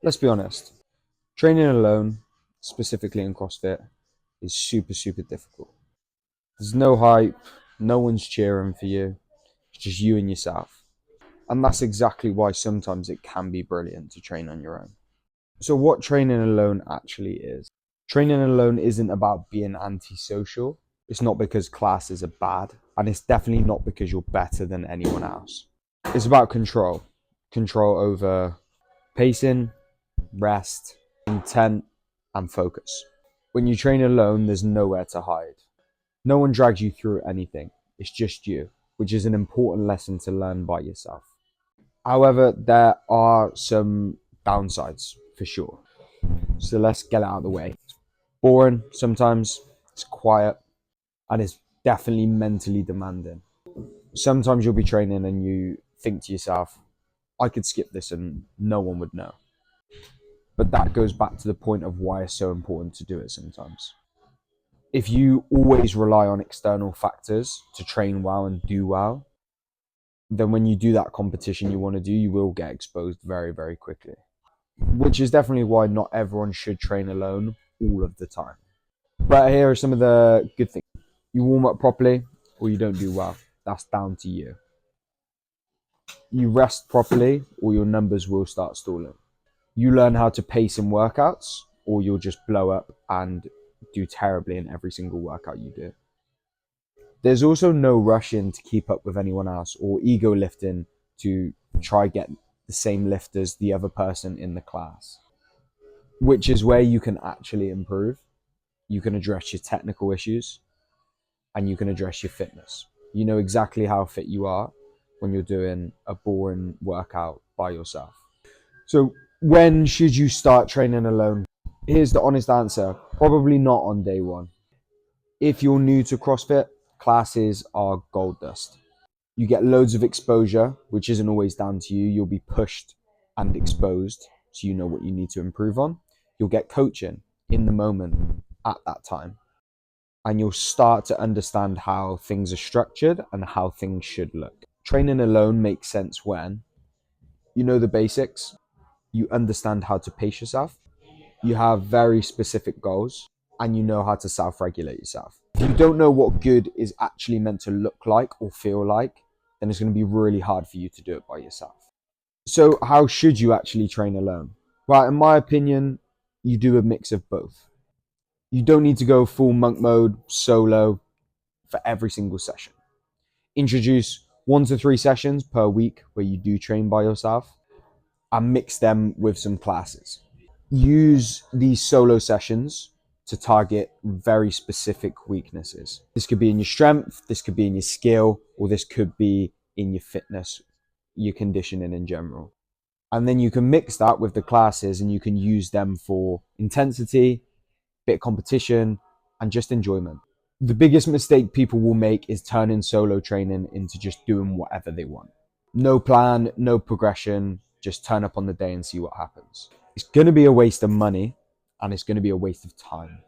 Let's be honest, training alone, specifically in CrossFit, is super, super difficult. There's no hype, no one's cheering for you, it's just you and yourself. And that's exactly why sometimes it can be brilliant to train on your own. So, what training alone actually is? Training alone isn't about being antisocial. It's not because classes are bad, and it's definitely not because you're better than anyone else. It's about control over pacing, rest, intent, and focus. When you train alone, there's nowhere to hide. No one drags you through anything. It's just you, which is an important lesson to learn by yourself. However, there are some downsides for sure. So let's get it out of the way. It's boring sometimes, it's quiet, and it's definitely mentally demanding. Sometimes you'll be training and you think to yourself, I could skip this and no one would know. But that goes back to the point of why it's so important to do it sometimes. If you always rely on external factors to train well and do well, then when you do that competition you want to do, you will get exposed very, very quickly. Which is definitely why not everyone should train alone all of the time. But here are some of the good things. You warm up properly or you don't do well. That's down to you. You rest properly or your numbers will start stalling. You learn how to pace in workouts or you'll just blow up and do terribly in every single workout you do. There's also no rushing to keep up with anyone else or ego lifting to try get the same lift as the other person in the class, which is where you can actually improve. You can address your technical issues and you can address your fitness. You know exactly how fit you are when you're doing a boring workout by yourself. So when should you start training alone? Here's the honest answer. Probably not on day one. If you're new to CrossFit, classes are gold dust. You get loads of exposure, which isn't always down to you. You'll be pushed and exposed, so you know what you need to improve on. You'll get coaching in the moment at that time. And you'll start to understand how things are structured and how things should look. Training alone makes sense when you know the basics, you understand how to pace yourself, you have very specific goals, and you know how to self-regulate yourself. If you don't know what good is actually meant to look like or feel like, then it's going to be really hard for you to do it by yourself. So how should you actually train alone? Well, in my opinion, you do a mix of both. You don't need to go full monk mode, solo, for every single session. Introduce 1 to 3 sessions per week where you do train by yourself and mix them with some classes. Use these solo sessions to target very specific weaknesses. This could be in your strength, this could be in your skill, or this could be in your fitness, your conditioning in general. And then you can mix that with the classes and you can use them for intensity, bit of competition, and just enjoyment. The biggest mistake people will make is turning solo training into just doing whatever they want. No plan, no progression, just turn up on the day and see what happens. It's going to be a waste of money and it's going to be a waste of time.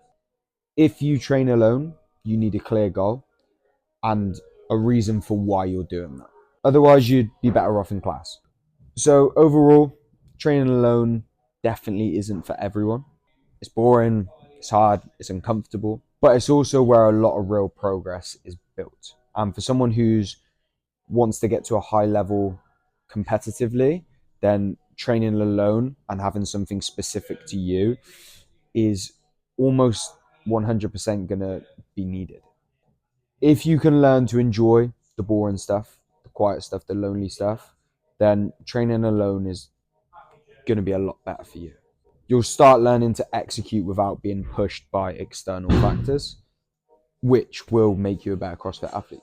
If you train alone, you need a clear goal and a reason for why you're doing that. Otherwise, you'd be better off in class. So overall, training alone definitely isn't for everyone. It's boring, it's hard, it's uncomfortable, but it's also where a lot of real progress is built. And for someone who's wants to get to a high level competitively, then training alone and having something specific to you is almost 100% going to be needed. If you can learn to enjoy the boring stuff, the quiet stuff, the lonely stuff, then training alone is going to be a lot better for you. You'll start learning to execute without being pushed by external factors, which will make you a better CrossFit athlete.